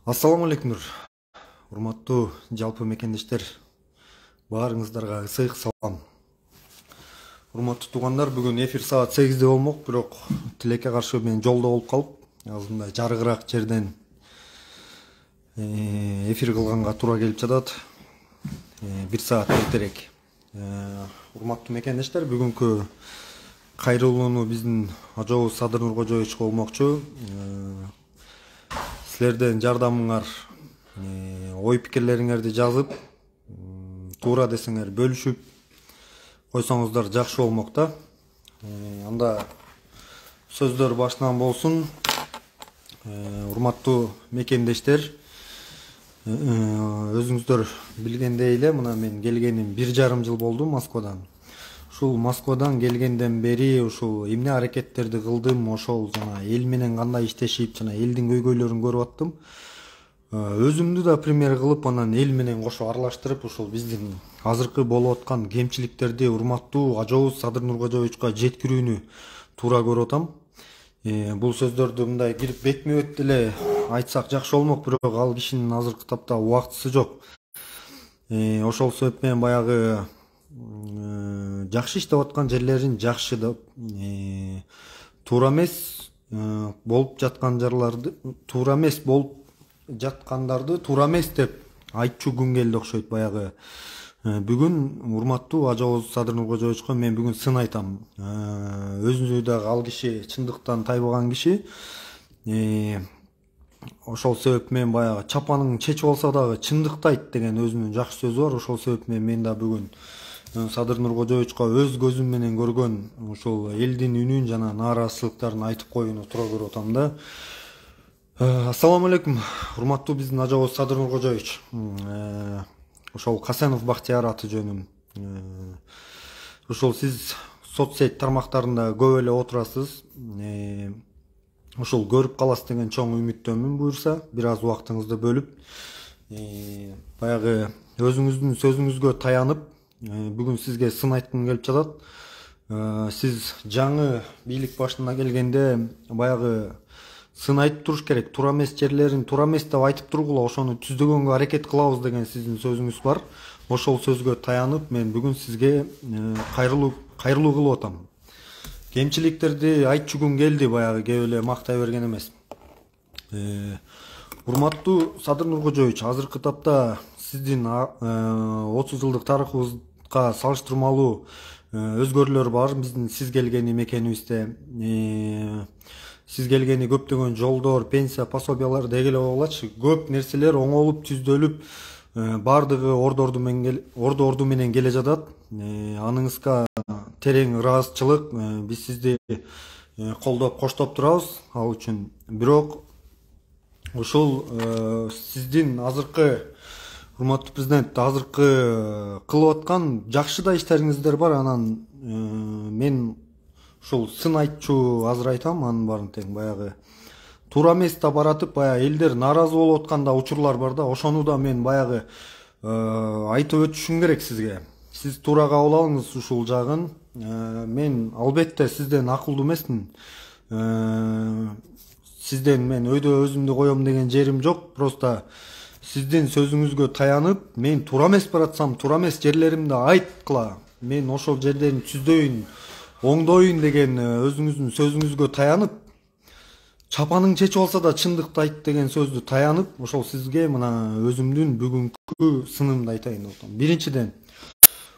Ассаламу алейкумдур. Урматтуу жалпы мекендештер, баарыңыздарга ысык салам. Урматтуу туугандар, бүгүн эфир саат 8-де болмок, бирок тилекке каршы мен жолдо болуп калып, азырындай жарыгыраак жерден эфир кылганга туура келип жатат. 1 саат эртерээк. Урматтуу мекендештер, бүгүнкү кайрылууну биздин ажообуз Садыр Нуркожоевич болмокчу. Силерден жардамыңар, ой пикирлериңерди жазып, туура десеңер бөлүшүп койсоңуздар жакшы болмок да. Анда сөздөр башынан болсун. Урматтуу мекендештер, өзүңүздөр билгендей эле, мына мен келгеним 1,5 жыл болду Москвадан. Ушул Москвадан келгенден бери ушул эмне аракеттерди кылдым, ошол жана эл менен кандай иштешип, жана элдин көйгөйлөрүн көрүп аттым. Өзүмдү да пример кылып, анан эл менен кошо аралаштырып, ушул биздин азыркы болуп аткан кемчиликтерди урматтуу ажообуз Садыр Нуркожоевичке жеткирүүнү туура көрүп атам. Бул сөздөрдү мындай кирип бетме-бет деле айтсак жакшы болмок, бирок ал кишинин азыркы тапта убактысы жок. Ошол себептен баягы жакшы иштеп аткан жерлерин жакшы деп, туура эмес болуп жаткан жерлерди, туура эмес болуп жаткандарды туура эмес деп айтчу күн келди окшойт. Баягы бүгүн урматтуу ажообуз Садыр Нуркожоевичке мен бүгүн сын айтам. Өзүнү дагы ал киши чындыктан тайбаган киши. Ошол себептен баягы чапанын чечип алса дагы чындыкты айт деген өзүнүн жакшы сөзү бар. Ошол себептен мен да бүгүн Садыр Нуркожоевичке өз көзүм менен көргөн ушул элдин үнүн жана нааразычылыктарын айтып коюуну туура көрүп атам да. Ассаламу алейкум, урматтуу биздин ажообуз Садыр Нуркожоевич. Ошол Касенов Бактияр аты жөнүм. Ошол сиз соцсет тармактарында көп эле отурасыз. Ошол көрүп каласыз деген чоң үмүттөмүн. Буюрса, бир аз убактыңызды бөлүп, баягы өзүңүздүн сөзүңүзгө таянып, бүгүн сизге сын айткым келип жатат. Сиз жаңы бийлик башына келгенде баягы сын айтып туруш керек. Туура эмес жерлерин туура эмес деп айтып тургула, ошону түздөгөнгө аракет кылабыз деген сиздин сөзүңүз бар. Ошол сөзгө таянып, мен бүгүн сизге кайрылуу кылып атам. Кемчиликтерди айтчу күн келди, баягы кеп эле мактай берген эмес. Урматтуу Садыр Нуркожоевич, азыркы тапта сиздин 30 жылдык тарыхыбызга салыштырмалуу өзгөрүүлөр бар. Биздин сиз келгени мекенибизде, сиз келгени көптөгөн жолдор, пенсия, пособиялар дегеле болчу. Көп нерселер оңолуп, түздөлүп, бардыгы орду менен келе жатат. Аныңызга терең ыраазычылык. Биз сизди колдоп, коштоп турабыз ал үчүн. Бирок ушул сиздин азыркы урматтуу президент азыркы кылып аткан жакшы да иштериңиздер бар. Анан мен ушул сын айтчу азыр айтам, анын баарын тең баягы туура эмес да баратып, баягы элдер нааразы болуп аткан да учурлар бар да. Ошону да мен баягы айтып өтүшүм керек сизге. Сиз туура кабыл алыңыз ушул жагын. Мен албетте сизден акылдуу эмесмин. Сизден мен өйдө өзүмдү коем деген жерим жок. Просто сиздин сөзүңүзгө таянып, мен туура эмес баратсам, туура эмес жерлеримди айткыла. Мен ошол жерлерин түздөйүн, оңдоюн деген өзүңүздүн сөзүңүзгө таянып, чапаның чечип алса да чындыкты айт деген сөздү таянып, ошол сизге мына өзүмдүн бүгүнкү сынымды айтайын деп атам. Биринчиден,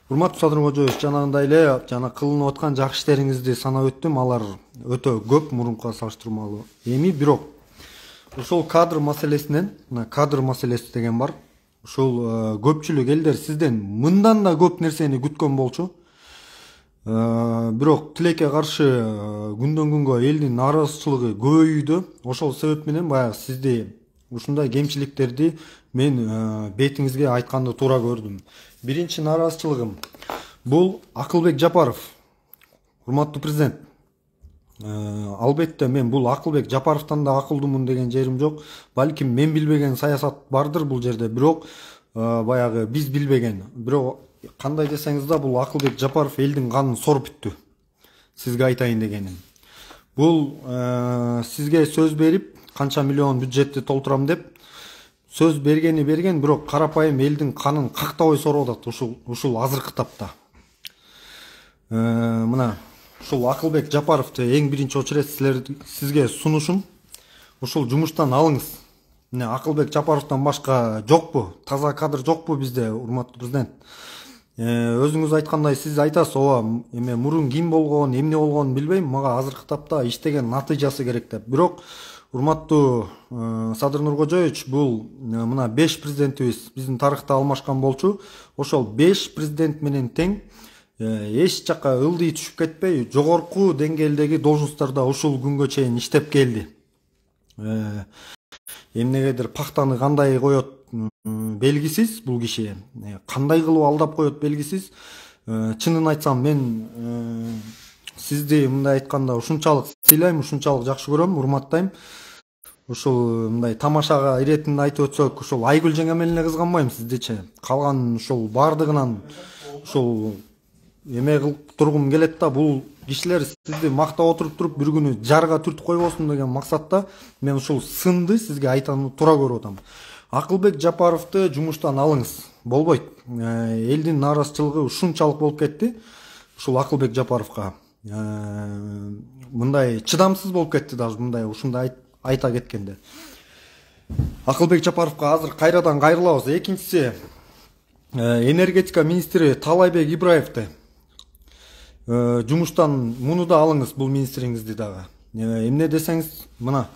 урматтуу Садыр Нуркожоевич, жанагындай эле жана кылынып аткан жакшы иштериңизди санап өттүм. Алар өтө көп мурункуга салыштырмалуу. Эми бирок ошол кадр маселесинен, мына кадр маселеси деген бар. Ушул көпчүлүк элдер сизден мындан да көп нерсени күткөн болчу. Бирок тилекке каршы күндөн күнгө элдин нааразычылыгы көбөйүүдө. Ошол себеп менен баягы сизди ушундай кемчиликтерди мен бетиңизге айтканды туура көрдүм. Биринчи нааразычылыгым бул Акылбек Жапаров. Урматтуу президент, албетте мен бул Акылбек Жапаровдон да акылдуумун деген жерим жок. Балким мен билбеген саясат бардыр бул жерде, бирок баягы биз билбеген. Бирок кандай десеңиз да бул Акылбек Жапаров элдин канын соруп бүттү. Сизге айтайын дегеним. Бул сизге сөз берип, канча миллион бюджетти толтурам деп, сөз берген, бирок карапайым элдин канын кактабай сорап атат ушул азыркы тапта. Мына ушул Акылбек Жапаровду эң биринчи очередь сизге сунушум, ушул жумуштан алыңыз. Мына Акылбек Жапаровдон башка жокпу, таза кадр жокпу бизде, урматтуу президент? Өзүңүз айткандай, сиз айтасыз, ооба, эме мурун ким болгон, эмне болгонун билбейм, мага азыркы тапта иштеген натыйжасы керек деп. Бирок урматтуу Садыр Нуркожоевич, бул мына 5 президентибиз биздин тарыхта алмашкан болчу. Ошол 5 президент менен тең эч жакка ылдый түшүп кетпей, жогорку деңгээлдеги должносттордо ушул күнгө чейин иштеп келди. Эмнегедир пактаны кандай коет белгисиз бул киши, кандай кылып алдап коет белгисиз. Чынын айтсам, мен сизди мындай айтканда ушунчалык сыйлайм, ушунчалык жакшы көрөм, урматтайм. Ушул мындай тамашага иретинде айтып өтсөк, ушул Айгүл жеңем элине кызганбайм сиздичи. Калган ушул бардыгынан ушул эме кылып тургум келет да, бул кишилер сизди мактап туруп бир күнү жарга түртүп койбосун деген максатта мен ушул сынды сизге айтууну туура көрүп атам. Акылбек Жапаровду жумуштан алыңыз. Болбойт. Элдин нааразычылыгы ушунчалык болуп кетти. Ушул Акылбек Жапаровго мындай чыдамсыз болуп кетти, даже мындай ушундай айта кеткенде. Акылбек Жапаровго азыр кайрадан кайрылабыз. Экинчиси, энергетика министри Таалайбек Ибраевди жумуштан муну да алыңыз, бул министриңизди дагы. Эмне десеңиз, мына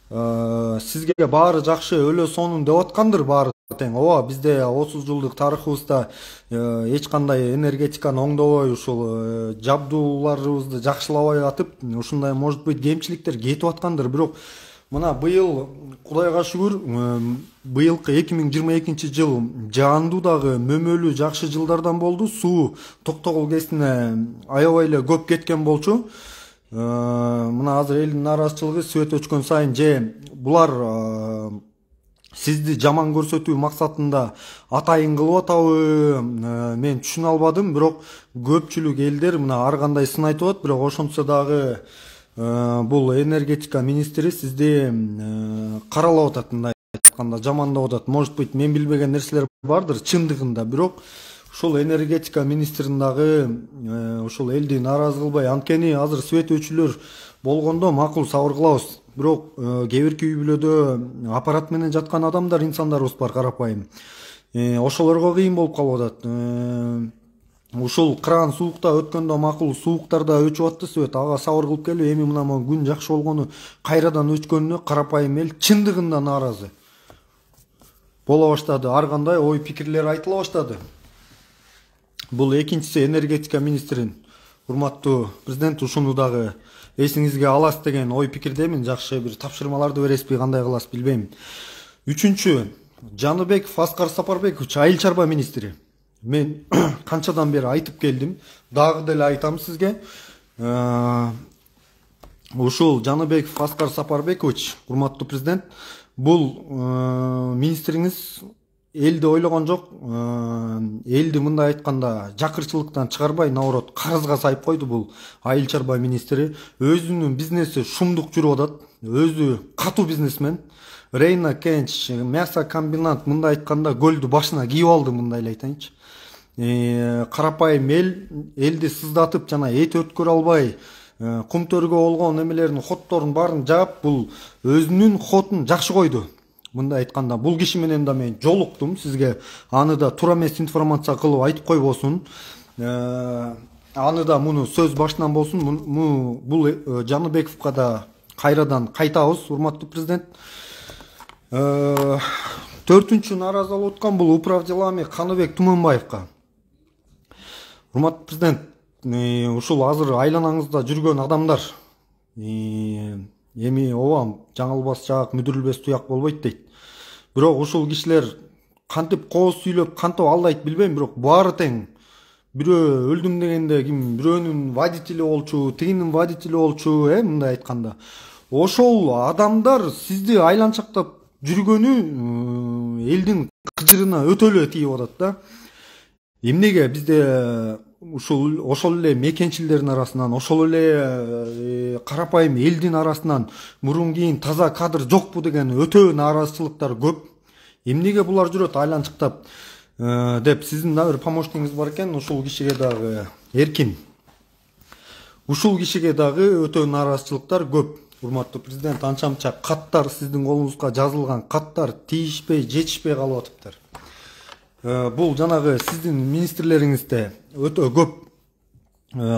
сизге баары жакшы өлө сонун деп аткандыр, баары тең. Ооба, бизде 30 жылдык тарыхыбызда эч кандай энергетиканы оңдобой, ушул жабдууларыбызды жакшылабай атып, ушундай может быть кемчиликтер кетип аткандыр. Бирок мына быйыл Кудайга шүгүр, быйылкы 2022 жыл жаандуу дагы мөмөлүү жакшы жылдардан болду. Суу токтогул кесине аябай эле көп кеткен болчу. Мына азыр элдин нааразычылыгы свет өчкөн сайын же булар сизди жаман көрсөтүү максатында атайын кылып атабы, мен түшүнө албадым. Бирок көпчүлүк элдер мына ар кандай сын айтып атат. Бирок ошончо дагы бул энергетика министри сизди каралап атат, мындай айтканда жамандап атат. Может быть, мен билбеген нерселер бардыр чындыгында, бирок ушул энергетика министрин дагы ушул элди нааразы кылбай, анткени азыр свет өчүлөр болгондо макул сабыр кылабыз. Бирок кээ бирки үй бүлөдө аппарат менен жаткан адамдар, инсандарыбыз бар, карапайым. Ошолорго кыйын болуп калып атат. Ушул кран суукта өткөндө макул сууктарда өчүп атты свет, ага сабыр кылып келип, эми мына күн жакшы болгону кайрадан өчкөнүнө карапайым эл чындыгында нааразы боло баштады. Ар кандай ой пикирлер айтыла баштады. Бул экинчиси, энергетика министрин. Урматтуу президент, ушуну дагы эсиңизге аласыз деген ой пикирдемин. Жакшы бир тапшырмаларды бересизби, кандай кыласыз билбейм. Үчүнчү, Жаныбеков Аскар Сапарбекович, айыл чарба министри. Мен канчадан бери айтып келдим, дагы деле айтам сизге. Ушул Жаныбеков Аскар Сапарбекович, урматтуу президент, бул министриңиз элди ойлогон жок. Элди мындай айтканда жакырчылыктан чыгарбай, наоборот, карызга сайып койду бул айыл чарба министри. Өзүнүн бизнеси шумдук жүрүп атат. Өзү катуу бизнесмен. Рейна Кенч мясо комбинат, мындай айтканда көлдү башына кийип алды, мындай эле айтайынчы. Карапайым элди сыздатып, жана эт өткөрө албай, кум төргө болгон эмелерин, хотторун баарын жаап, бул өзүнүн хотун жакшы койду. Мындай айтканда, бул киши менен да мен жолуктум, сизге аны да туура эмес информация кылып айтып койбосун. Аны да муну сөз башынан болсун. Бул Жаныбековго да кайрадан кайтабыз, урматтуу президент. Төртүнчү нааразы болуп аткан бул управ делами Каныбек Туманбаевга. Урматтуу президент, ушул азыр айланаңызда жүргөн адамдар эми ооба жаңылбас жаак мүдүрүлбес туяк болбойт дейт. Бирок ушул кишилер кантип кооз сүйлөп, кантип алдайт билбейм, бирок баары тең. Бирөө өлдүм дегенде ким, бирөөнүн водители болчу, тигинин водители болчу, мындай айтканда. Ошол адамдар сизди айланчактап жүргөнү элдин кыжырына өтө эле тийип атат да. Эмнеге бизде ошол эле мекенчилердин арасынан, ошол эле карапайым элдин арасынан мурун кийин таза кадр жокпу деген өтө нааразычылыктар көп. эмнеге булар жүрөт айланчыктап деп сиздин да бир помощниңиз бар экен, ушул кишиге дагы Эркин. Ушул кишиге дагы өтө нааразычылыктар көп. Урматтуу президент, анча мынча каттар сиздин колуңузга жазылган каттар тийишпей, жетишпей калып атыптыр. Бул жанагы сиздин министрлериңизде өтө көп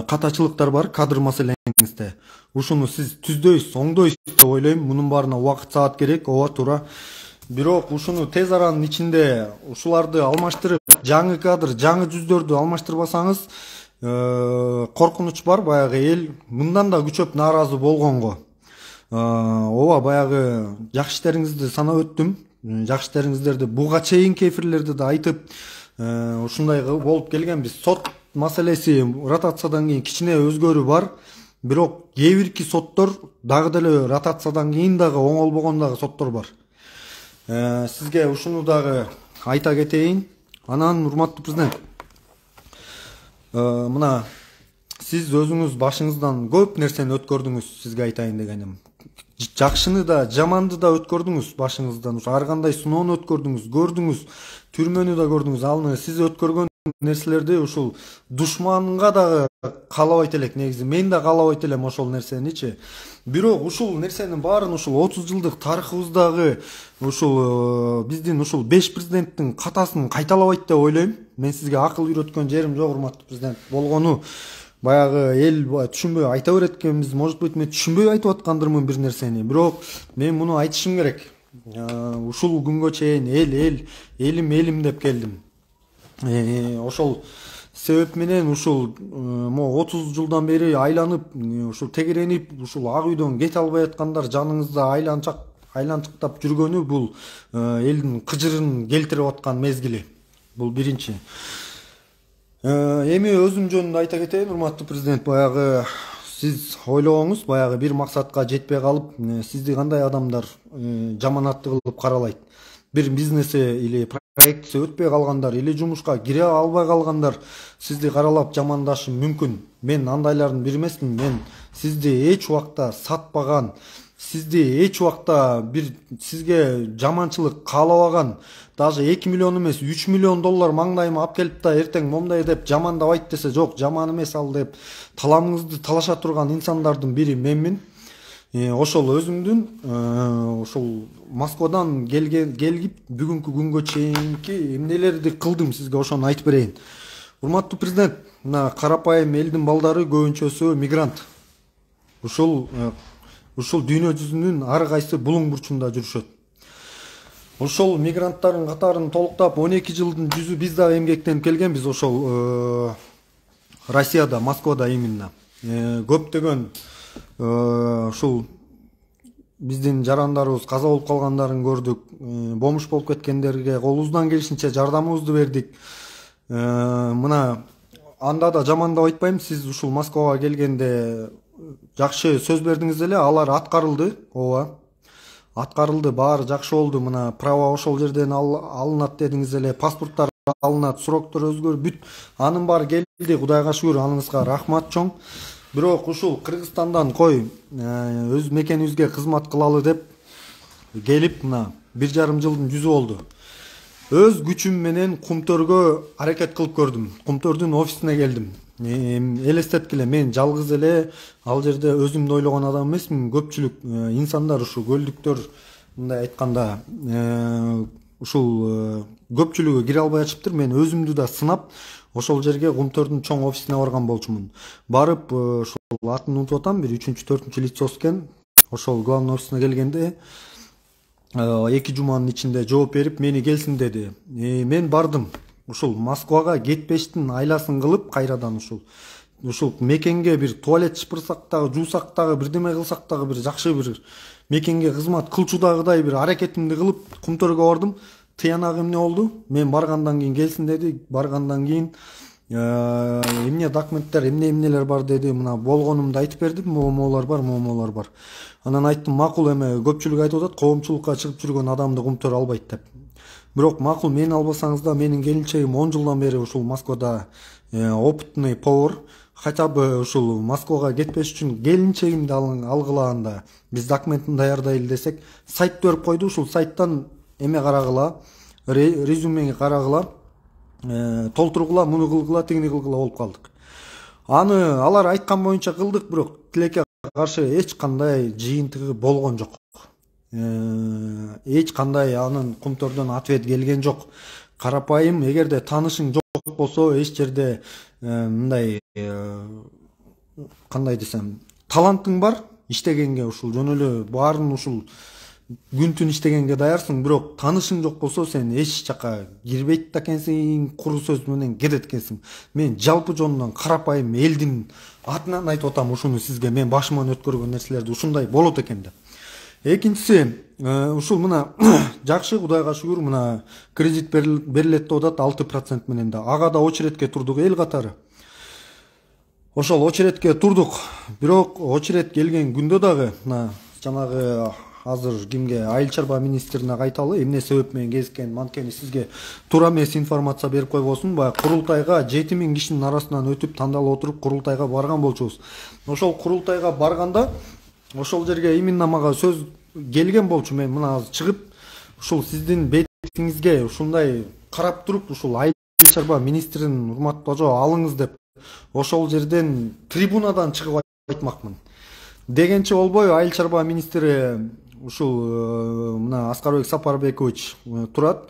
катачылыктар бар кадр маселеңизде. Ушуну сиз түздөйсүз, оңдойсуз деп ойлойм. Мунун баарына убакыт саат керек, ооба туура. Бирок ушуну тез аранын ичинде ушуларды алмаштырып, жаңы кадр, жаңы жүздөрдү алмаштырбасаңыз, коркунуч бар, баягы эл мындан да күчөп нааразы болгонго. Ооба, баягы жакшы иштериңизди санап өттүм. Жакшы иштериңиздерди буга чейин кефирлерди да айтып, ушундай болуп келгенбиз. Сот маселеси ротациядан кийин кичине өзгөрүү бар. Бирок кээ бирки соттор дагы деле ротациядан кийин дагы оңолбогон дагы соттор бар. Сизге ушуну дагы айта кетейин. Анан урматтуу президент, мына сиз өзүңүз башыңыздан көп нерсени өткөрдүңүз, сизге айтайын дегеним. Жакшыны да, жаманды да өткөрдүңүз башыңыздан. Ар кандай сыноону өткөрдүңүз, көрдүңүз, түрмөнү да көрдүңүз. Ал сиз өткөргөн нерселерди ушул душманга дагы каалабайт элек, негизи мен да каалабайт элем ошол нерсеничи. Бирок ушул нерсенин баарын ушул 30 жылдык тарыхыбыздагы ушул биздин ушул 5 президенттин катасын кайталабайт деп ойлойм. Мен сизге акыл үйрөткөн жерим жок, урматтуу президент. Болгону баягы эл түшүнбөй айта берет экенбиз. Может быть, мен түшүнбөй айтып аткандырмын бир нерсени. Бирок мен муну айтышым керек. Ушул күнгө чейин элим деп келдим. Ошол себеп менен ушул 30 жылдан бери айланып, ушул тегеренип, ушул ак үйдөн кете албай аткандар, жаныңызда айланчыктап жүргөнү бул элдин кыжырын келтирип аткан мезгили. Бул биринчи. Эми өзүм жөнүндө айта кетейин, урматтуу президент, баягы сиз ойлогоңуз баягы бир максатка жетпей калып, сизди кандай адамдар жаманатты кылып каралайт? Бир бизнеси или проектиси өтпөй калгандар или жумушка кире албай калгандар сизди каралап жамандашы мүмкүн. Мен андайлардын бири эмесмин. Мен сизди эч убакта сатпаган, сизди эч убакта бир сизге жаманчылык каалабаган, даже 2 миллион эмес 3 миллион доллар маңдайыма алып келип да эртең момундай деп жамандабайт десе, жок, жаман эмес ал деп таламыңызды талаша турган инсандардын бири менмин. Ошол өзүмдүн ошол Москвадан келип бүгүнкү күнгө чейинки эмнелерди кылдым, сизге ошону айтып берейин. Урматтуу президент, мына карапайым элдин балдары көбүнчөсү мигрант. Ушул дүйнө жүзүнүн ар кайсы булуң бурчунда жүрүшөт. Ошол мигранттардын катарын толуктап 12 жылдын жүзү биз дагы эмгектенип келгенбиз ошол Россияда, Москвада именно. Көптөгөн ушул биздин жарандарыбыз каза болуп калгандарын көрдүк. Бомуш болуп кеткендерге колубуздан келишинче жардамыбызды бердик. Мына анда да жамандап айтпайм. Сиз ушул Москвага келгенде жакшы сөз бердиңиз эле, алар аткарылды. Ооба, аткарылды, баары жакшы болду. Мына права ошол жерден алынат дедиңиз эле, паспорттар алынат, сроктор өзгөрүп бүт. Анын баары келди, Кудайга шүгүр, аныңызга рахмат чоң. Бирок ушул Кыргызстандан өз мекенибизге кызмат кылалы деп келип, мына 1,5 жылдын жүзү болду. Өз күчүм менен Кумтөргө аракет кылып көрдүм. Кумтөрдүн офисине келдим. Элестеткиле, мен жалгыз эле ал жерде өзүмдү ойлогон адам эмесмин. Көпчүлүк инсандар, ушул көлдүктөр, мындай айтканда, ушул көпчүлүгү кире албай атышыптыр. Мен өзүмдү да сынап ошол жерге Кумтөрдүн чоң офисине барган болчумун. Барып, ошол атын унутуп атам, бир 3-4 лицос экен. Ошол главный офисине келгенде 2 жуманын ичинде жооп берип, мени келсин деди. Мен бардым. Ушул Москвага кетпештин айласын кылып, кайрадан ушул мекенге бир туалет шыпырсак дагы, жуусак дагы, бирдеме кылсак дагы, бир жакшы бир мекенге кызмат кылчудагыдай бир аракетимди кылып Кумтөргө бардым. Тыянак эмне болду? Мен баргандан кийин келсин деди. Баргандан кийин эмне документтер, эмнелер бар деди. Мына болгонумду айтып бердим. Момолор бар. Анан айттым, макул, эме көпчүлүк айтып атат, коомчулукка чыгып жүргөн адамды Кумтөр албайт деп. Бирок макул, мени албасаңыз да, менин келинчегим 10 жылдан бери ушул Москвада опытный повар. Хотя бы ушул Москвага кетпеш үчүн келинчегимди алгыла, биз документин даярдайлы десек, сайт берип койду. Ушул сайттан эме карагыла, резюмеңи карагыла, толтургула, муну кылгыла, тигини кылгыла болуп калдык. Аны алар айткан боюнча кылдык, бирок тилекке каршы эч кандай жыйынтыгы болгон жок. Эч кандай анын Кумтөрдөн ответ келген жок. Карапайым, эгерде таанышың жок болсо, эч жерде мындай кандай десем, талантың бар, иштегенге ушул жөн эле баарын ушул күн түн иштегенге даярсың, бирок таанышың жок болсо сен эч жака кирбейт да экенсиң, куру сөз менен кетет экенсиң. Мен жалпы жонунан карапайым элдин атынан айтып атам ушуну сизге, мен башыман өткөргөн нерселерди ушундай болот экен деп. Экинчиси, ушул мына жакшы, Кудайга шүгүр, мына кредит берилет деп атат 6% менен да. Ага да очередке турдук эл катары. Ошол очередке турдук, бирок очеред келген күндө дагы мына жанагы азыр кимге, Айыл чарба министрине кайталы, эмне себеп менен кезиккен, манткени сизге туура эмес информация берип койбосун. Баягы курултайга 7000 кишинин арасынан өтүп тандалып отуруп курултайга барган болчубуз. Ошол курултайга барганда ошол жерге именно мага сөз келген болчу. Мен мына азыр чыгып ушул сиздин бетиңизге ушундай карап туруп, ушул Айыл чарба министрин урматтуу жо алыңыз деп ошол жерден трибунадан чыгып айтмакмын. Дегенче болбой, Айыл чарба министри ушул мына Аскарбек Сапарбекович турат.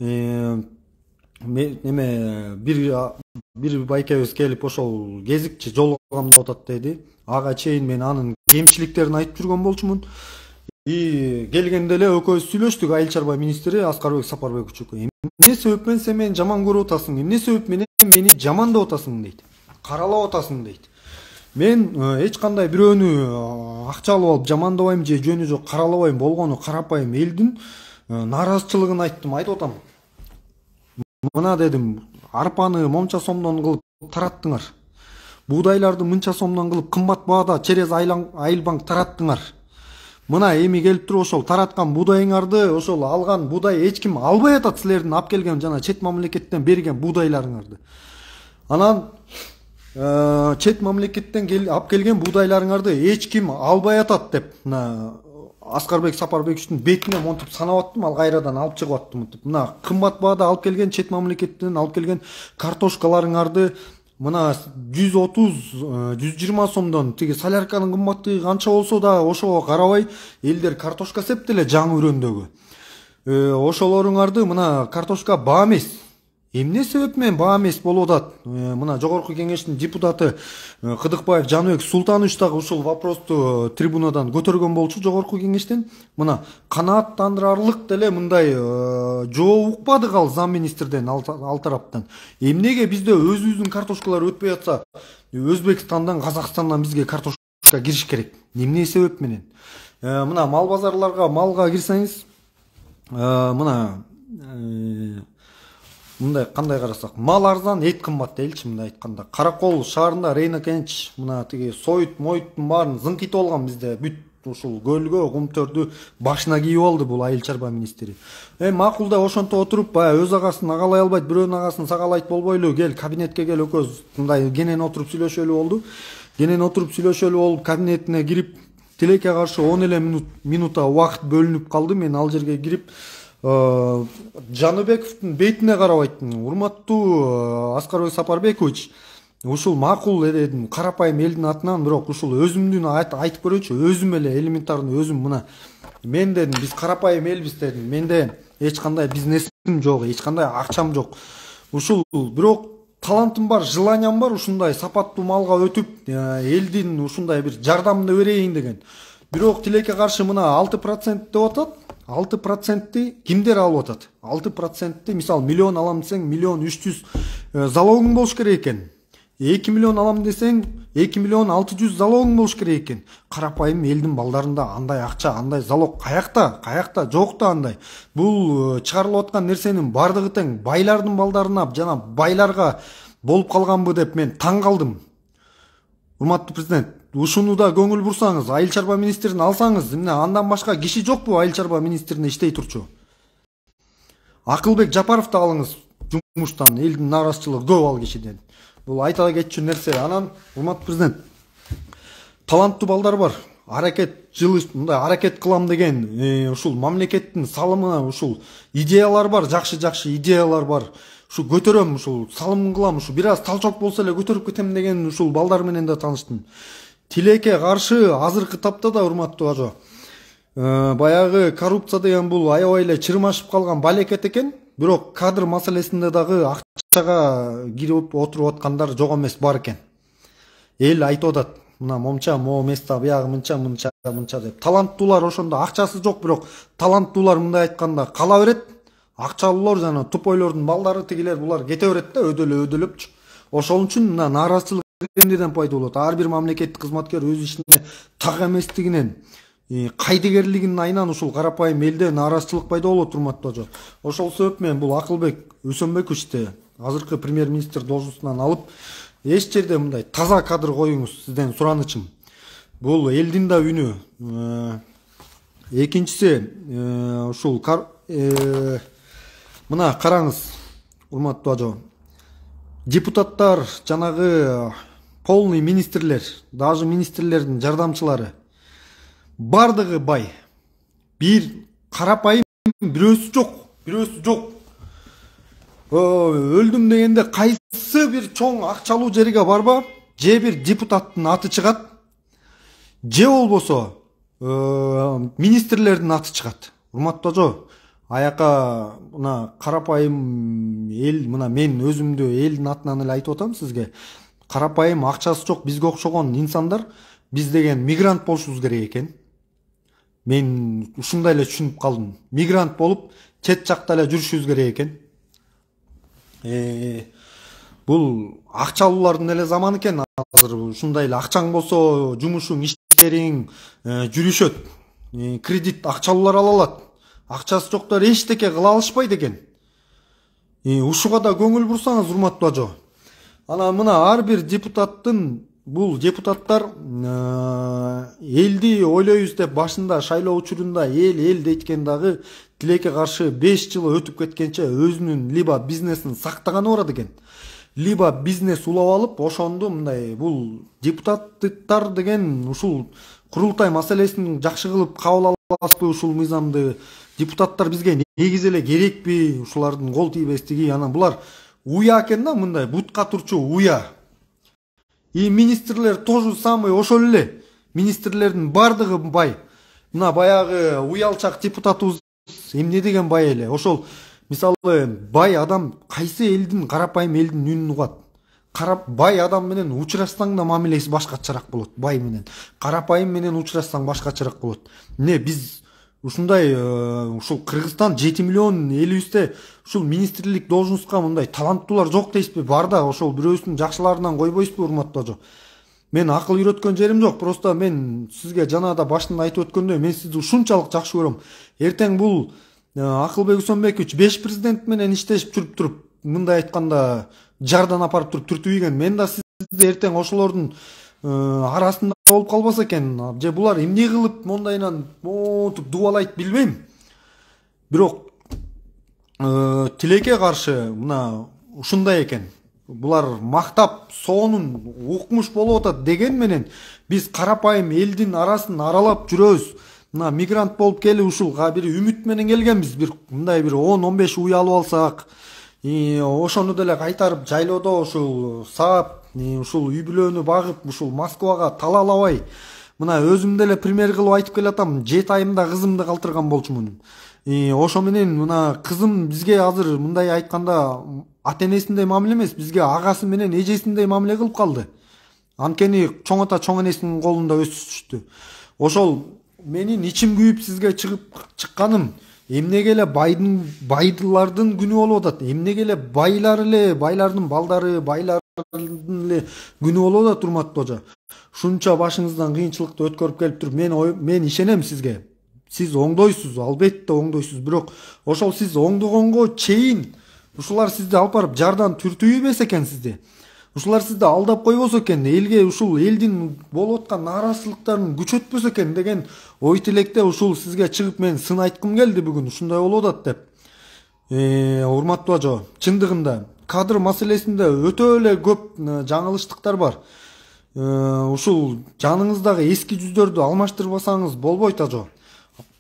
Неме бир байкебиз келип ошол кезикчи жолугам деп атат деди. Ага чейин мен анын кемчиликтерин айтып жүргөн болчумун. Келгенде эле экөөбүз сүйлөштүк, Айыл чарба министри Аскарбек Сапарбекович. Эмне себеп менен сен мени жаман көрүп атасың? Эмне себеп менен мени жамандап атасың дейт. Каралап атасың дейт. Мен эч кандай бирөөнү акча алып алып жамандабайм же жөнү жок каралабайм, болгону карапайым элдин нааразычылыгын айттым, айтып атам. Мына дедим, арпаны монча сомдон кылып тараттыңар. Буудайларды мынча сомдон кылып кымбат баада через Айылбанк тараттыңар. Мына эми келип туруп ошол тараткан буудайыңарды, ошол алган буудай эч ким албай атат, силердин алып келген жана чет мамлекеттен берген буудайларыңарды. Анан чет мамлекеттен алып келген буудайларыңарды эч ким албай атат деп мына Аскарбек Сапарбековичтин бетине монтип санап аттым, ал кайрадан алып чыгып аттым монтип. Мына кымбат баада алып келген чет мамлекеттен алып келген картошкаларыңарды мына 130-120 сомдон, тиги солярканын кымбаттыгы канча болсо да ошого карабай элдер картошка септи эле жаңы үрөндөгү. Ошолоруңарды мына картошка баа эмес. Эмне себеп менен баа эмес болуп атат? Мына жогорку кеңештин депутаты Кыдыкбаев Жаныбек Султанович дагы ушул вопросту трибунадан көтөргөн болчу жогорку кеңештен. Мына канааттандырарлык деле мындай жооп укпадык ал зам министрден, ал тараптан. Эмнеге бизде өзүбүздүн картошкалар өтпөй атса, Өзбекстандан, Казакстандан бизге картошка кириш керек? Эмне себеп менен? Мына мал базарларга, малга кирсеңиз, мына мындай кандай карасак, мал арзан, эт кымбат делчи, мындай айтканда. Каракол шаарында Рейна Кенч, мына тиги соют, моюттун баарын зыңкитип алган бизде. Бүт ушул көлгө, Кумтөрдү башына кийип алды бул Айыл чарба министри. Макул да ошонто отуруп, баягы өз агасын агалай албайт, бирөөнүн агасын сагалайт болбойлу, кел кабинетке кел, экөөбүз мындай кенен отуруп сүйлөшөлү болду. Кенен отуруп сүйлөшөлү болуп, кабинетине кирип, тилекке каршы 10 эле минута убакыт бөлүнүп калды. Мен ал жерге кирип Жаныбековдун бетине карап айттым, урматтуу Аскарбек Сапарбекович, ушул макул дедим, карапайым элдин атынан, бирок ушул өзүмдүн айтып көрөйчү, өзүм эле элементарный өзүм, мына мен дедим, биз карапайым элбиз дедим, менде эч кандай бизнесим жок, эч кандай акчам жок, ушул бирок талантым бар, желаниям бар, ушундай сапаттуу малга өтүп элдин ушундай бир жардамды берейин деген. Бирок тилекке каршы мына 6% деп атат. 6%-ти кимдер алып атат? 6%-ти мисал миллион алам десең, 1.300.000 залогың болуш керек экен. 2 миллион алам десең, 2.600.000 залогың болуш керек экен. Карапайым элдин балдарында андай акча, андай залог каякта, жок да андай. Бул чыгарылып аткан нерсенин бардыгы тең байлардын балдарына жана байларга болуп калганбы деп мен таң калдым. Урматтуу президент, ушуну да көңүл бурсаңыз, Айыл чарба министрин алсаңыз, эмне андан башка киши жокпу Айыл чарба министрине иштей турчу? Акылбек Жапаровду алыңыз жумуштан, элдин нааразычылыгы көп ал кишиден. Бул айта кетчү нерсе. Анан, урматтуу президент, таланттуу балдар бар. мындай аракет кылам деген ушул мамлекеттин салымына ушул идеялар бар, жакшы идеялар бар. Ушу көтөрөм, ушул салым кылам, ушу бир аз талчок болсо эле көтөрүп кетем деген ушул балдар менен да тааныштым. Тилекке каршы азыркы тапта да, урматтуу ажо, баягы коррупция деген бул аябай эле чырмашып калган балекет экен. Бирок кадр маселесинде дагы акчага кирип отуруп аткандар жок эмес, бар экен. Эл айтып атат, мына момча могу места, биягы мынча деп. Таланттуулар ошондо акчасы жок, бирок таланттуулар мындай айтканда кала берет. Акчалуулар жана тупойлордун балдары тигилер булар кете берет да, өдөлөпчү. Ошол үчүн мына нааразычылык эмнеден пайда болот? Ар бир мамлекеттик кызматкер өз ишине так эместигинен, кайдыгерлигинин айынан ушул карапайым элде нааразычылык пайда болот, урматтуу ажо. Ошол себеп менен бул Акылбек Өсөнбековичти азыркы премьер-министр должностунан алып, эч жерде мындай таза кадр коюңуз, сизден суранычым. Бул элдин да үнү. Экинчиси, ушул мына караңыз, урматтуу ажо. Депутаттар, жанагы полный министрлер, даже министрлердин жардамчылары бардыгы бай. Бир карапайым бирөөсү жок. Өлдүм дегенде кайсы бир чоң акчалуу жерге барба, же бир депутаттын аты чыгат, же болбосо министрлердин аты чыгат. Урматтуу ажо, аяка мына карапайым эл, мына мен өзүмдү элдин атынан эле айтып атам сизге. Карапайым акчасы жок бизге окшогон инсандар, биз деген мигрант болушубуз керек экен. Мен ушундай эле түшүнүп калдым. Мигрант болуп, чет жакта эле жүрүшүбүз керек экен. Бул акчалуулардын эле заманы экен азыр. Ушундай эле акчаң болсо, жумушуң, иштериң жүрүшөт. Кредит акчалуулар ала алат. Акчасы жоктор эчтеке кыла алышпайт экен. Ушуга да көңүл бурсаңыз, урматтуу ажо. Ана мына ар бир бул депутаттар элди ойлойбуз деп башында шайлоо учурунда эл дейт дагы тилекке каршы 5 жыл өтүп кеткенче өзүнүн либо бизнесин сактаганы барат экен, либо бизнес улап алып, ошондо мындай бул депутаттар деген ушул курултай маселесин жакшы кылып кабыл аласызбы? Ушул мыйзамды депутаттар бизге негизи эле керекпи? Ушулардын кол тийбестиги, анан булар уя экен да, мындай бутка турчу уя. И министрлер тоже самый ошол эле. Министрлердин бардыгы бай. Мына баягы уялчак депутатыбыз эмне деген бай эле. Ошол мисалы бай адам кайсы элдин, карапайым элдин үнүн угат. Бай адам менен учурашсаң да мамилеси башкачараак болот. Бай менен карапайым менен учурашсаң башкачараак болот. Эмне биз ушундай ушул Кыргызстан 7 миллион элибизде ушул министрлик должностка мындай таланттуулар жок дейсизби? Бар да, ошол бирөөсүн жакшыларынан койбойсузбу, урматтуу ажо? Мен акыл үйрөткөн жерим жок, просто мен сизге жанагыда башында айтып өткөндөй, мен сизди ушунчалык жакшы көрөм. Эртең бул Акылбек Өсөнбекович 5 президент менен иштешип жүрүп туруп, мындай айтканда жардан апарып туруп түртүп ийген. Мен да сизди эртең ошолордун арасында болуп калбаса экен, же булар эмне кылып мондайынан монтип дубалайт билбейм. Бирок тилекке каршы мына ушундай экен. Булар мактап соонун укмуш болуп атат деген менен биз карапайым элдин арасын аралап жүрөбүз. Мына мигрант болуп келип ушулга бир үмүт менен келгенбиз. Бир мындай бир 10-15 уй алып алсак, ошону деле кайтарып жайлоодо ушул саап, ушул үй бүлөнү багып, ушул Москвага талалабай, мына өзүм деле пример кылып айтып келатам. 7 айымда кызымды калтырган болчумун. Ошо менен мына кызым бизге азыр мындай айтканда ата-энесиндей мамиле эмес, бизге агасы менен эжесиндей мамиле кылып калды. Анткени чоң ата чоң энесинин колунда өсүштү. Ошол менин ичим күйүп сизге чыкканым, эмнеге эле байдылардын күнү болуп атат? Эмнеге эле байлардын балдары, байлардын эле күнү болуп атат, урматтуу ажа? Ушунча башыңыздан кыйынчылыкты өткөрүп келип туруп, мен ишенем сизге. Сиз оңдойсуз, албетте оңдойсуз, бирок ошол сиз оңдогонго чейин ушулар сизди алып барып жардан түртүүбөс экен сизди. Ушулар сизди алдап койбосо экен, элге ушул элдин болуп аткан нааразычылыктарын күчөтпөсө экен деген ой тилекте ушул сизге чыгып мен сын айткым келди бүгүн. Ушундай болуп атат деп. Урматтуу ажо, чындыгында кадр маселесинде өтө эле көп жаңылыштыктар бар. ушул жаныңыздагы эски жүздөрдү алмаштырбасаңыз болбойт ажо.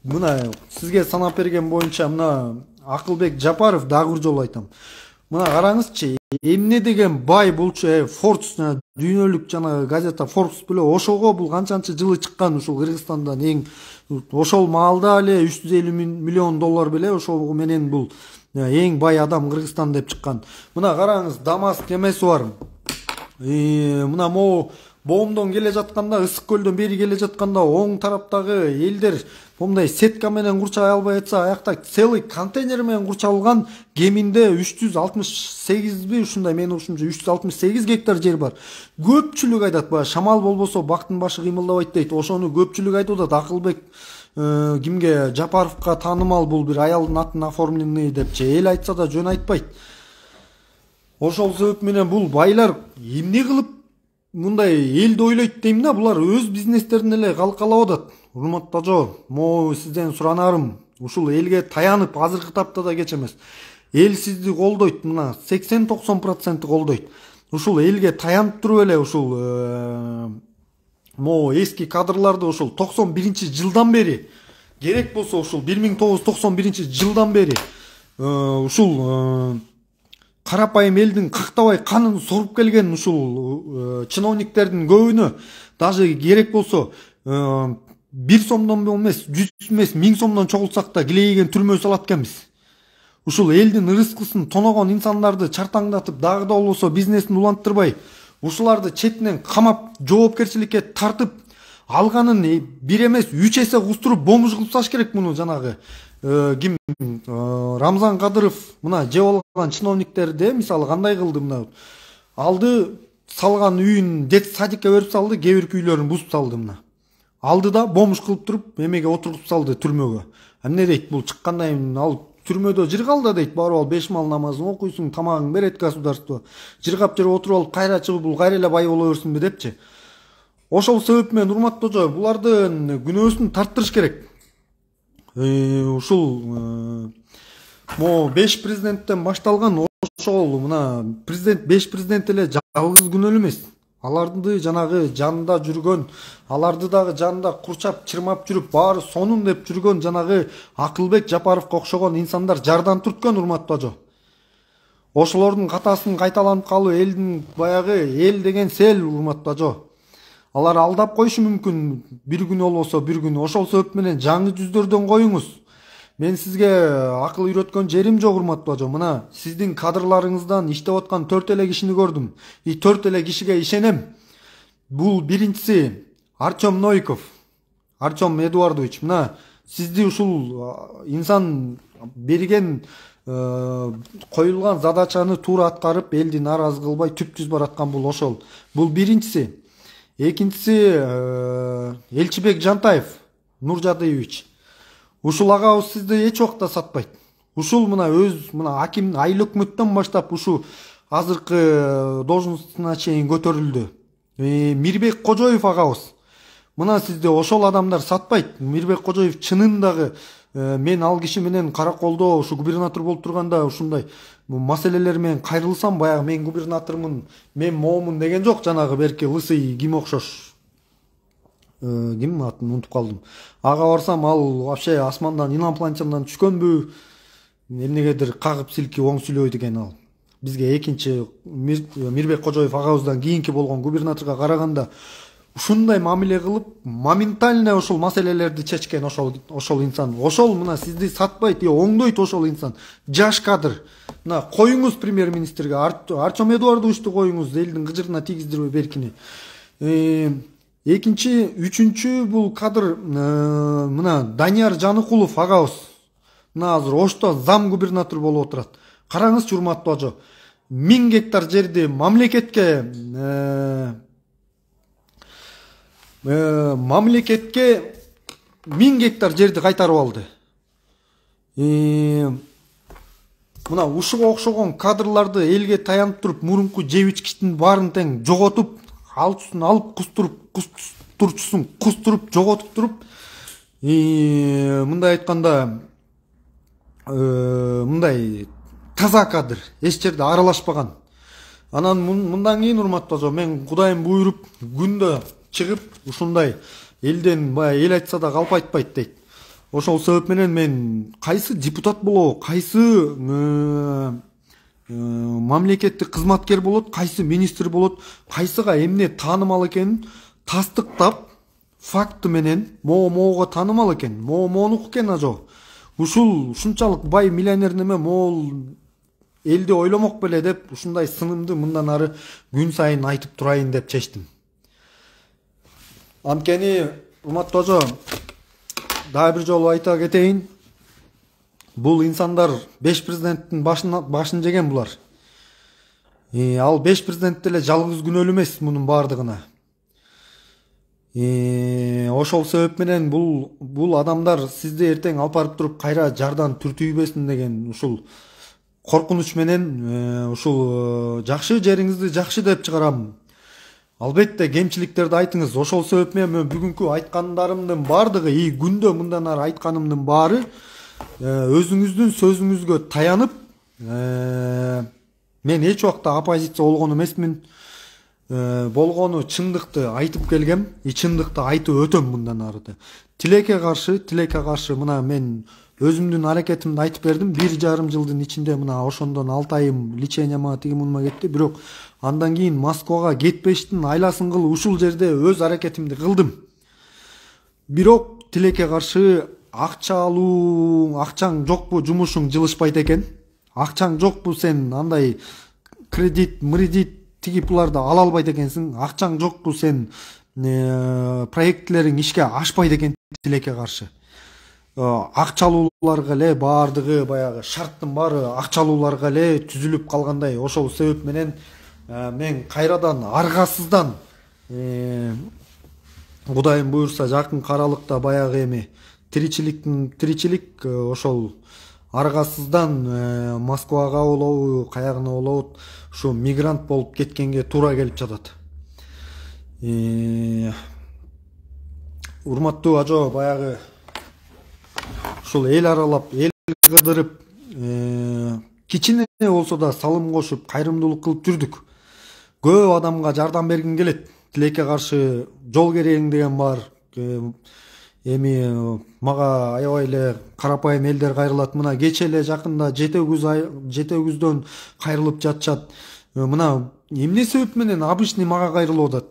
Мына сизге санап берген боюнча мына Акылбек Жапаров дагы бир жолу айтам. Мына караңызчы, эмне деген бай булчу, Forbes дүйнөлүк жана газета Forbes беле ошого бул канчанчы жылы чыккан ушул Кыргызстандан эң ошол маалда эле 350 миллион доллар беле ошол менен бул эң бай адам Кыргызстан деп чыккан. Мына караңыз, Дамаск эмеси бар. Мына могу боомдон келе жатканда, Ысык көлдөн бери келе жатканда оң тараптагы элдер мындай сетка менен курчай албай атса, аякта целый контейнер менен курчалган кеминде 368 ушундай, менин ушунча 368 гектар жер бар. Көпчүлүк айтат, баягы шамал болбосо бактын башы кыймылдабайт дейт. Ошону көпчүлүк айтып атат. Акылбек кимге, Жапаровка таанымал бул бир аялдын атын оформленный депчи. Эл айтса да жөн айтпайт. Ошол себеп менен бул байлар эмне кылып мындай элди ойлойт дейм да, булар өз бизнестерин эле калкалап атат. Урматтуу ажо, могу сизден суранарым, ушул элге таянып азыркы тапта да кеч эмес. Эл сизди колдойт, мына 80-90% колдойт. Ушул элге таянып туруп эле ушул могу эски кадрларды ушул 91-жылдан бери, керек болсо ушул 1991-жылдан бери ушул карапайым элдин кактабай канын соруп келген ушул чиновниктердин көбүнө даже керек болсо 1 сомдон эмес, 100 эмес, 1000 сомдон чогултсак да килейген түрмө салат экенбиз. Ушул элдин рызкысын тоногон инсандарды чартаңдатып, дагы да болбосо бизнесин уланттырбай, ушуларды четинен камап, жоопкерчиликке тартып, алганын 1 эмес 3 эсе кустуруп бомж кылып тасташ керек муну. Жанагы ким, Рамзан Кадыров мына жеп алган чиновниктерди мисалы кандай кылды, мына алды, салган үйүн детский садикке берип салды, кээ бир үйлөрүн бузуп салды, мына алды да бомж кылып туруп эмеге отургуп салды, түрмөгө. Эмне дейт, бул чыккандан кийин ал түрмөдө жыргал да дейт, барып ал 5 мал намазын окуйсуң, тамагың берет государство. Жыргап жүрүп отуруп алып кайра чыгып бул кайра эле бай боло берсинби депчи. Ошол себеп менен урматтуу жо, булардын күнөөсүн тарттырыш керек. Ушул могу 5 президенттен башталган ошол мына президент 5 президент эле жалгыз күнөөлүү эмес. Аларды жанагы жанында жүргөн, аларды дагы жанында курчап, чырмап жүрүп, баары сонун деп жүргөн жанагы Акылбек Жапаровго окшогон инсандар жардан түрткөн, урматтуу ажо. Ошолордун катасын кайталанып калуу элдин баягы эл деген сел, урматтуу ажо. Алар алдап коюшу мүмкүн, бир күн болбосо бир күн. Ошол себеп менен жаңы жүздөрдөн коюңуз. Мен сизге акыл үйрөткөн жерим жок, урматтуу ажо. Мына сиздин кадрларыңыздан иштеп аткан 4 эле кишини көрдүм. 4 эле кишиге ишенем. Бул биринчиси Артем Новиков, Артем Эдуардович. Мына сизди ушул инсан берген коюлган задачаны туура аткарып, элди нааразы кылбай түп түз бараткан бул ошол. Бул биринчиси. Экинчиси Элчибек Жантаев Нуржадыевич. Ушул агабыз сизди эч убакта сатпайт. Ушул мына өз мына аким айыл өкмөттөн баштап ушу азыркы должностуна чейин көтөрүлдү. Мирбек Кожоев агабыз. Мына сизди ошол адамдар сатпайт. Мирбек Кожоев чынындагы мен ал киши менен Караколдо ушу губернатор болуп турганда ушундай маселелер менен кайрылсам, баягы мен губернатормун, мен моомун деген жок. Жанагы берки лысый ким окшош, ким атын унутуп калдым. Ага барсам ал вообще асмандан, инопланетяндан түшкөнбү, эмнегедир кагып силки оң сүйлөйт экен ал. Бизге экинчи Мирбек Кожоев агабыздан кийинки болгон губернаторго караганда ушундай мамиле кылып, моментально ошол маселелерди чечкен ошол инсан. Ошол мына сизди сатпайт, оңдойт ошол инсан. Жаш кадр. Мына коюңуз премьер-министрге Артем Эдуардовичти коюңуз, элдин кыжырына тийгиздирбей беркини. Экинчи, үчүнчү бул кадр мына Данияр Жаныкулов агабыз. Мына азыр Ошто зам губернатор болуп отурат. Караңызчы, урматтуу ажо. 1000 гектар жерди мамлекетке 1000 гектар жерди кайтарып алды. Мына ушуга окшогон кадрларды элге таянып туруп, мурунку жеп ичкичтин баарын тең жоготуп, алчусын алып кустурчусун кустуруп жоготуп туруп, мындай айтканда мындай таза кадр, эч жерде аралашпаган. Анан мындан кийин урматтуу ажо, мен Кудайым буйруп күндө чыгып ушундай элден баягы эл айтса да калп айтпайт дейт. Ошол себеп менен мен кайсы депутат болобу, кайсы мамлекеттик кызматкер болот, кайсы министр болот, кайсыга эмне таанымал экенин тастыктап, факты менен моого таанымал экен, моонук экен ажо. Ушунчалык бай миллионер неме могул элди ойломок беле деп ушундай сынымды мындан ары күн сайын айтып турайын деп чечтим. Анткени урматтуу ажо, дагы бир жолу айта кетейин. Бул инсандар 5 президенттин башын жеген булар. Ал 5 президент деле жалгыз күнөөлүү эмес мунун бардыгына. Ошол себеп менен бул адамдар сизди эртең алып барып туруп кайра жардан түртүйбөсүн деген ушул коркунуч менен ушул жакшы жериңизди жакшы деп чыгарам. Албетте кемчиликтерди айтыңыз. Ошол себеп менен мен бүгүнкү айткандарымдын бардыгы, күндө мындан ары айтканымдын баары өзүңүздүн сөзүңүзгө таянып, мен эч убакта оппозиция болгон эмесмин. Болгону чындыкты айтып келгем, чындыкты айтып өтөм мындан ары. Тилекке каршы мына мен өзүмдүн аракетимди айтып бердим. 1,5 жылдын ичинде мына ошондон 6 айым леченияма тигимунума кетти. Бирок андан кийин Москвага кетпештин айласын кылып ушул жерде өз аракетимди кылдым. Бирок тилекке каршы акча алуу, акчаң жокпу, жумушуң жылышпайт экен. Акчаң жокпу, сен андай кредит тиги буларды ала албайт экенсиң. Акчаң жокпу, сен проектлериң ишке ашпайт экен тилекке каршы. Акчалууларга эле баардыгы баягы шарттын баары акчалууларга эле түзүлүп калгандай. Ошол себеп менен мен кайрадан аргасыздан Кудайым буйрса жакын аралыкта баягы эми тиричилик ошол аргасыздан Москвага болобу, каягына болобу, ушу мигрант болуп кеткенге туура келип жатат. Урматтуу ажо, баягы ушул эл аралап, эл кыдырып, кичине болсо да салым кошуп, кайрымдуулук кылып жүрдүк. Көп адамга жардам бергим келет. Тилекке каршы жол керегиң деген бар. Эми мага аябай эле карапайым элдер кайрылат. Мына кече эле жакында жети өгүздөн кайрылып жатышат. Мына эмне себеп менен обычный мага кайрылып атат?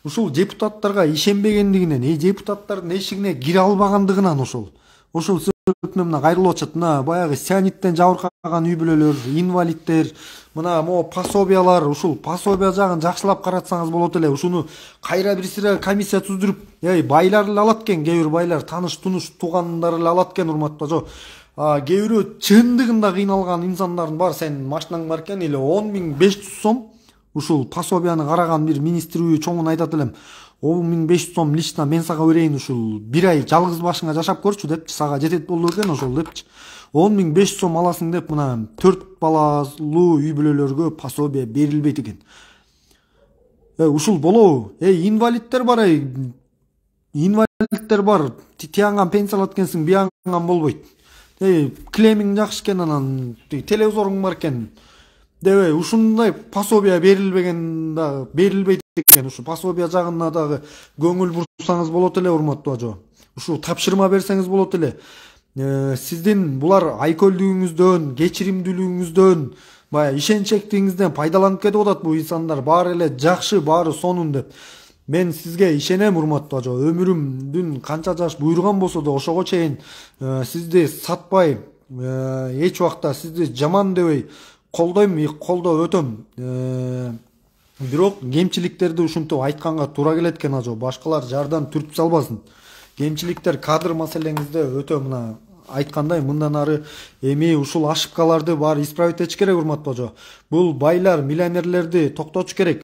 Ушул депутаттарга ишенбегендигинен, депутаттардын эшигине кире албагандыгынан ошол себеп менен мына кайрылып атышат. Мына баягы сианиттен жабыркаган үй бүлөлөр, инвалидтер, мына могу пособиялар, ушул пособия жагын жакшылап каратсаңыз болот эле. Ушуну кайра бир сыра комиссия түздүрүп, байлар эле алат экен, кээ бир байлар таныш тунуш туугандар эле алат экен, урматтуу ажо. Кээ бирөө чындыгында кыйналган инсандардын бар, сен машинаң бар экен, эле 10.500 сом ушул пособияны караган бир министрүү чоңун айтат элем. 10.500 сом лично мен сага берейин, ушул бир ай жалгыз башыңа жашап көрчү депчи, сага жетет болду экен ошол депчи. 10.500 сом аласың деп мына 4 балалуу үй бүлөлөргө пособия берилбейт экен. Ушул болобу? Инвалидтер бар, тиянган пенсия алат экенсиң, биянган болбойт. Килемиң жакшы экен, анан телевизоруң бар экен. Дебей, ушундай пособия берилбейт экен. Ушу пособия жагына дагы көңүл бурсаңыз болот эле, урматтуу ажо. Ушу тапшырма берсеңиз болот эле. Сиздин булар айкөлдүгүңүздөн, кечиримдүүлүгүңүздөн, баягы ишенчектигиңизден пайдаланып кетип атат бул инсандар. Баары эле жакшы, баары сонун деп. Мен сизге ишенем, урматтуу ажо. Өмүрүмдүн канча жаш буйруган болсо да ошого чейин сизди сатпай, эч убакта сизди жаман дебей колдойм, колдоп өтөм. Бирок кемчиликтерди ушинтип айтканга туура келет экен ажо. Башкалар жардан түртүп салбасын. Кемчиликтер кадр маселеңизде өтө мына айткандай мындан ары эми ушул ошибкаларды баары исправить этиш керек, урматтуу ажо. Бул байлар, миллионерлерди токтотуш керек.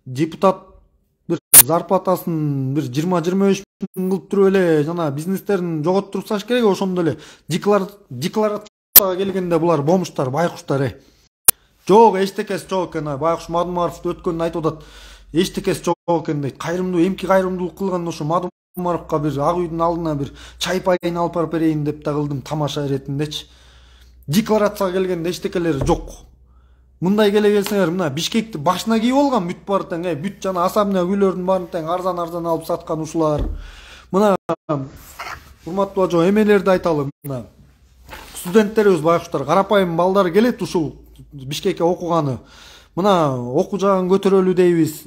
Депутат бир зарплатасын бир 20-25 миң кылып туруп эле жана бизнестерин жоготтуруп саш керек. Ошондо эле декларацияга келгенде булар бомуштар, байкуштар. Жок, эчтекеси жок экен. Байкуш Мадумаров өткөндө айтып атат. Эчтекеси жок экен дейт. Кайрымдуу, эмки кайрымдуулук кылган ошо Мадумаровго бир ак үйдүн алдына бир чай пайын алып барып берейин деп да кылдым тамаша иретиндечи. Декларацияга келгенде эчтекелери жок. Мындай келе келсеңер, мына Бишкекти башына кийип алган бүт баары тең, бүт жана особняк үйлөрдүн баарын тең арзан алып саткан ушулар. Мына урматтуу ажо, эмелерди айталы. Мына студенттерибиз байкуштар, карапайым балдар келет ушул Бишкекке окуганы. Мына окуу жагын көтөрөлү дейбиз.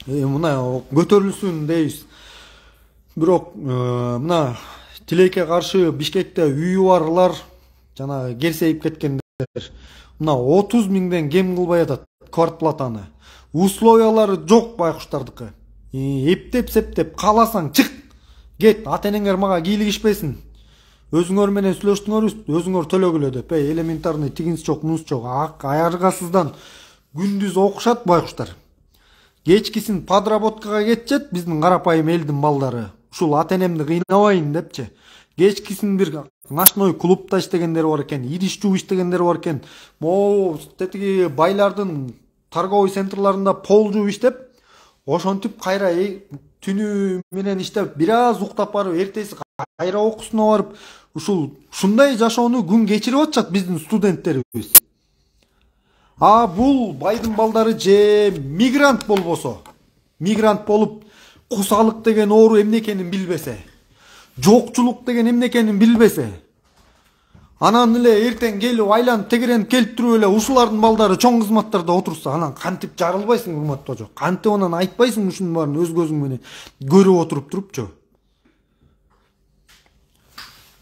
Мына көтөрүлсүн дейбиз. Бирок мына тилекке каршы Бишкекте үйү барлар жана керсейип кеткендер. Мына 30 миңден кем кылбай атат квартплатаны. Условиялары жок байкуштардыкы. Эптеп септеп кааласаң чык. Кет, ата-энеңер мага кийлигишпесин. Өзүңөр менен сүйлөштүңөрбүз, өзүңөр төлөгүлө деп. Элементарный тигинс жок, мунус жок. Аяргасыздан күндүз окушат байкуштар. Кечкисин подработкага кетчет биздин карапайым элдин балдары. Ушул ата-энемди кыйнабайын депчи. Кечкисин бир ночной клубта иштегендер бар экен, идиш жууп иштегендер бар экен. Могу тетиги байлардын торговый центрларында пол жууп иштеп, ошентип кайра түнү менен иштеп, бир аз уктап барып, эртеси кайра окуусуна барып, ушундай жашоону күн кечирип атышат биздин студенттерибиз. Бул байдын балдары же мигрант болбосо, мигрант болуп кусалык деген оору эмне экенин билбесе, жокчулук деген эмне экенин билбесе, анан эле эртең келип айланып тегеренип келип туруп эле ушулардын балдары чоң кызматтарда отурса, анан кантип жарылбайсың урматтуу ажо? Кантип анан айтпайсың ушунун баарын өз көзүң менен көрүп отуруп турупчу?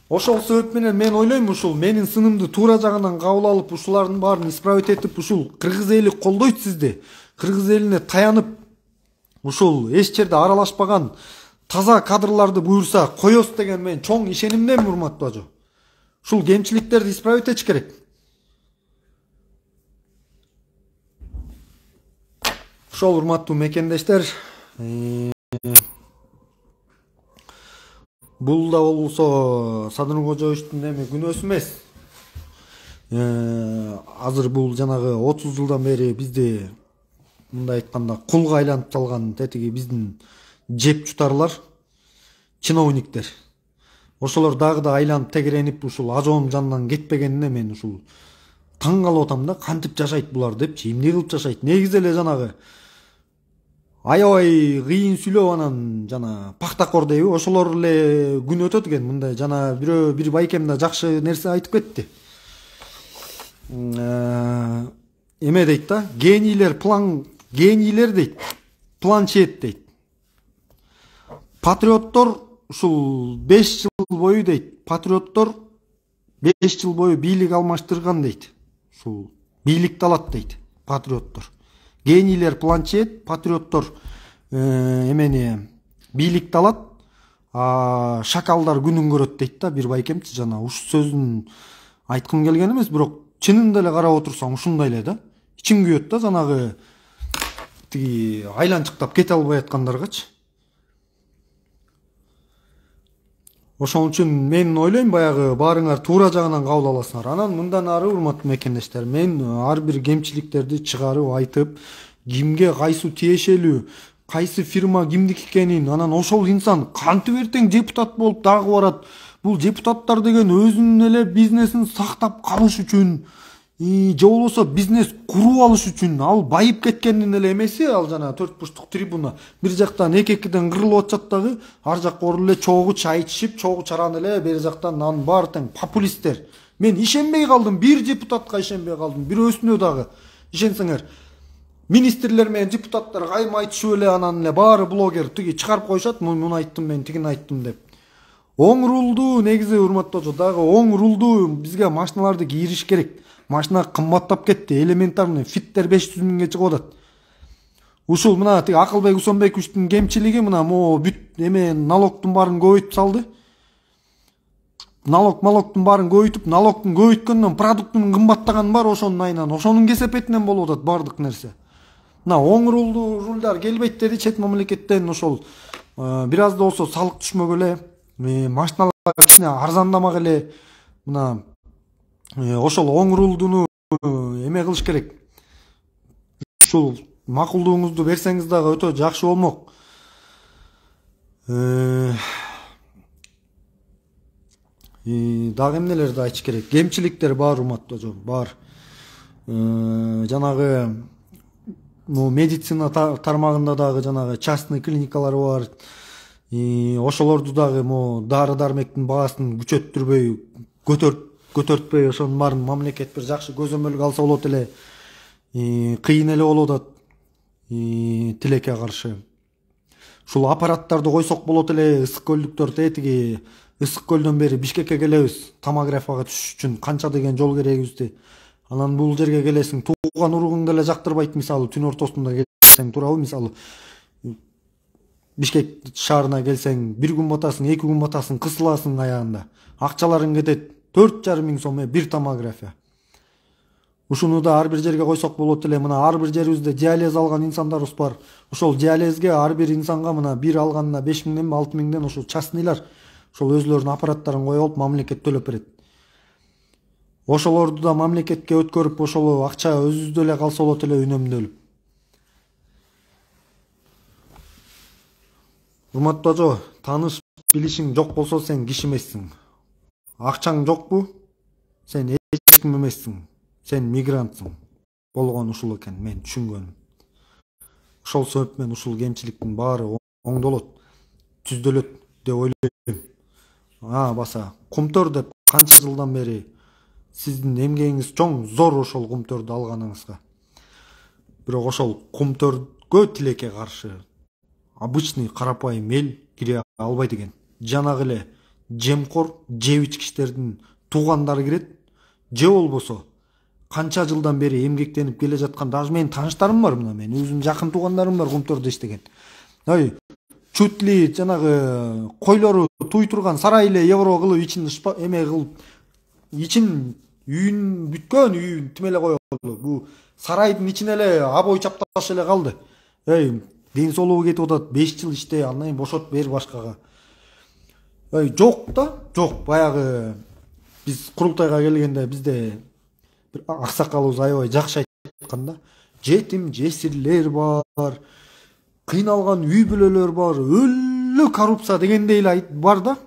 Ошол себеп менен мен ойлойм, ушул менин сынымды туура жагынан кабыл алып, ушулардын баарын исправить этип, ушул кыргыз эли колдойт сизди. Кыргыз элине таянып, ушул эч жерде аралашпаган таза кадрларды буюрса коёбуз деген мен чоң ишенимдемин урматтуу ажо. Ушул кемчиликтерди исправить этиш керек. Ошол урматтуу мекендештер, бул да болсо Садыр Кожоевичтин эми күнөөсү эмес. Азыр бул жанагы 30 жылдан бери бизди мындай айтканда кулга айланып салган тетиги биздин жеп жутарлар, чиновниктер. Ошолор дагы да айланып тегеренип ушул ажоонун жанынан кетпегенине мен ушул таң калып атам да, кантип жашайт булар депчи, эмне кылып жашайт? Негизи эле жанагы аябай кыйын сүйлөп анан жана пактакор дейби, ошолор эле күн өтөт экен. Мындай жана бир байкем да жакшы нерсе айтып кетти. Эме дейт да, генийлер дейт, планшет дейт. Патриоттор ушул 5 жыл бою дейт, патриоттор 5 жыл бою бийлик алмаштырган дейт. Ушул бийликти алат дейт патриоттор. Генийлер планшет, патриоттор эмени бийликти алат, шакалдар күнүн көрөт дейт да бир байкемчи. Жана ушу сөзүн айткым келген эмес, бирок чынында эле карап отурсаң ушундай эле да. Ичим күйөт да жанагы тиги айланчыктап кете албай аткандаргачы. Ошон үчүн мен ойлойм, баягы баарыңар туура жагынан кабыл аласыңар. Анан мындан ары урматтуу мекендештер, мен ар бир кемчиликтерди чыгарып айтып, кимге кайсы тиешелүү, кайсы фирма кимдики экенин, анан ошол инсан кантип эртең депутат болуп дагы барат. Бул депутаттар деген өзүнүн эле бизнесин сактап калыш үчүн, же болбосо бизнес куруп алыш үчүн, ал байып кеткендин эле эмеси, ал жана 4 бурчтук трибуна бир жактан эки-экиден кырылып атышат дагы, ар жакка оруп эле чогуу чай ичишип, чогуу чараны эле бери жактан анын баары тең популисттер. Мен ишенбей калдым, бир депутатка ишенбей калдым, бирөөсүнө дагы ишенсеңер. Министрлер менен депутаттар кайма айтышып эле, анан эле баары блогер тиги чыгарып коюшат, муну айттым мен, тигини айттым деп. Оң рулду негизи урматтуу ажо, дагы оң рулду бизге машиналарды кийириш керек. Машина кымбаттап кетти, элементарный фиттер 500 миңге чыгып атат. Ушул мына тиги Акылбек Усонбековичтин кемчилиги мына могу бүт эме налогтун баарын көбөйтүп салды. Налогтун баарын көбөйтүп, налогтун көбөйткөндөн продуктунун кымбаттаганын бар ошонун айынан, ошонун кесепетинен болуп атат бардык нерсе. Мына оң рулдар келбейт деди чет мамлекеттен, ошол бир аз да болсо салык түшмөк эле, машиналар кичине арзандамак эле, мына ошол оң рулдуну эме кылыш керек. Ушул макулдугуңузду берсеңиз дагы өтө жакшы болмок. Дагы эмнелерди айтыш керек? Кемчиликтер бар, урматтуу жон, бар. Жанагы медицина тармагында дагы жанагы частный клиникалар бар. Ошолорду дагы дары дармектин баасын күчөттүрбөй, көтөртпөй, ошонун баарын мамлекет бир жакшы көзөмөлгө алса болот эле. Кыйын эле болуп атат тилекке каршы. Ушул аппараттарды койсок болот эле. Ысык көлдүктөр тетиги ысык көлдөн бери Бишкекке келебиз томографияга түшүш үчүн канча деген жол керегибизди. Анан бул жерге келесиң, тууган уругуң деле жактырбайт, мисалы түн ортосунда келсең, туурабы? Мисалы Бишкек шаарына келсең, 1 күн батасың, 2 күн батасың, кысыласың аягында. Акчаларың кетет 4,5 миң сом бир томография. Ушуну да ар бир жерге койсок болот эле. Мына ар бир жерибизде диалез алган инсандарыбыз бар. Ошол диалезге ар бир инсанга мына бир алганына 5 миңден 6 миңден ошол частныйлар ошол өзлөрүнүн аппараттарын коюп алып мамлекет төлөп берет. Ошолорду да мамлекетке өткөрүп, ошол акча өзүбүздө эле калса болот эле, үнөмдөлүп. Урматтуу ажо, таныш билишиң жок болсо сен киши эмессиң. Акчаң жокпу? Сен эч ким эмессиң. Сен мигрантсың. Болгон ушул экен, мен түшүнгөнүм. Ошол себеп менен ушул кемчиликтин баары оңдолот, түздөлөт деп ойлойм. Баса, Кумтөр деп канча жылдан бери сиздин эмгегиңиз чоң, зор ошол Кумтөрдү алганыңызга. Бирок ошол Кумтөргө тилекке каршы обычный карапайым эл кире албайт экен. Жанагы эле жемкор, жеп ичкичтердин туугандары кирет. Же болбосо канча жылдан бери эмгектенип келе жаткан, даже менин тааныштарым бар, мына мен өзүм жакын туугандарым бар Кумтөрдө иштеген. Чуть ли жанагы койлору туй турган сарай эле евро кылып ичин эме кылып, ичин үйүн бүткөн, үйүн тим эле коелу. Бул сарайдын ичине эле абой чапташ эле калды. Ден соолугу кетип атат, 5 жыл иште, андан кийин бошот бер башкага. Жок да, жок. Баягы биз курултайга келгенде бизде бир аксакалыбыз аябай жакшы айткан да. Жетим жесирлер бар, кыйналган үй бүлөлөр бар, өлү коррупция дегендей эле бар да.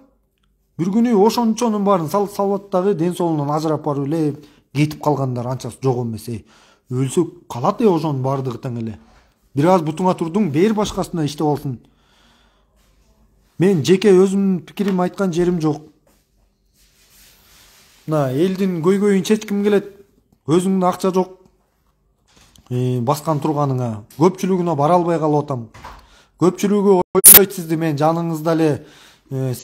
Бир күнү ошончонун баарын салбаттагы ден соолугунан ажырап барып эле кетип калгандар анчасы жок эмес. Өлсө калат ошонун баардыгы тең эле. Бир аз бутуңа турдуң, бер башкасына иштеп алсын. Мен жеке өзүмдүн пикирим айткан жерим жок. Мына элдин көйгөйүн чечким келет. Өзүңдө акча жок. Баскан турганыңа, көпчүлүгүнө бара албай калып атам. Көпчүлүгү ойлойт сизди мен жаныңызда эле,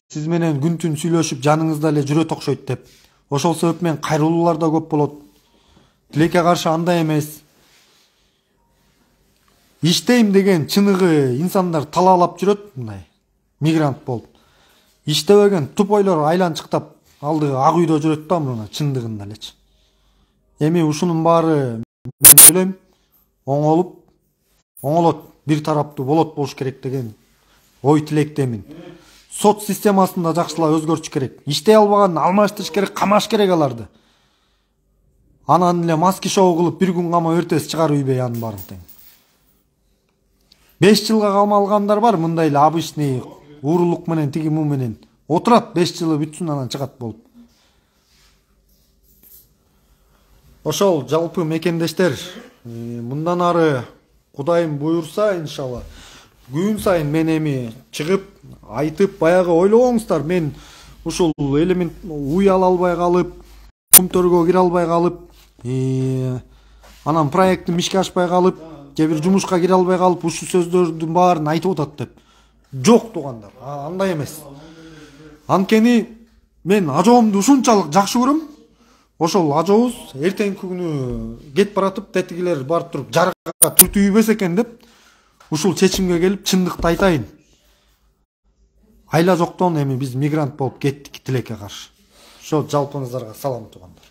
сиз менен күн түн сүйлөшүп жаныңызда эле жүрөт окшойт деп. Ошол себеп менен кайрылуулар да көп болот. Тилекке каршы андай эмес. Иштейм деген чыныгы инсандар талаалап жүрөт, мындай мигрант болуп. Иштебеген тупойлор айланчыктап алдыгы ак үйдө жүрөт да, мына чындыгында элечи. Эми ушунун баары мен ойлойм оңолот, бир тараптуу болуш керек деген ой тилектемин. Сот системасын да жакшылап өзгөртүш керек. Иштей албаган алмаштырыш керек, камаш керек аларды. Анан эле маски шоу кылып бир күн камап эртеси чыгарып үйбөй анын баарын тең. 5 жылга камалгандар бар, мындай эле обычный уурулук менен тиги му менен отурат, 5 жылы бүтсүн, анан чыгат болуп. Ошол жалпы мекендештер, мындан ары Кудайым буйрса, иншалла, күн сайын мен эми чыгып, айтып, баягы ойлогоңуздар, мен ушул элемент уй ала албай калып, Кумтөргө кире албай калып, анан проекттим ишке ашпай калып, же бир жумушка кире албай калып, ушул сөздөрдүн баарын айтып атат деп. Жок туугандар, андай эмес. Анткени мен ажоомду ушунчалык жакшы көрөм. Ошол ажообуз эртеңки күнү кетип баратып, тетигилер барып туруп жарга түртүү үйбөс экен деп, ушул чечимге келип чындыкты айтайын. Айла жоктон эми биз мигрант болуп кеттик тилекке каршы. Ошо жалпыңыздарга салам туугандар.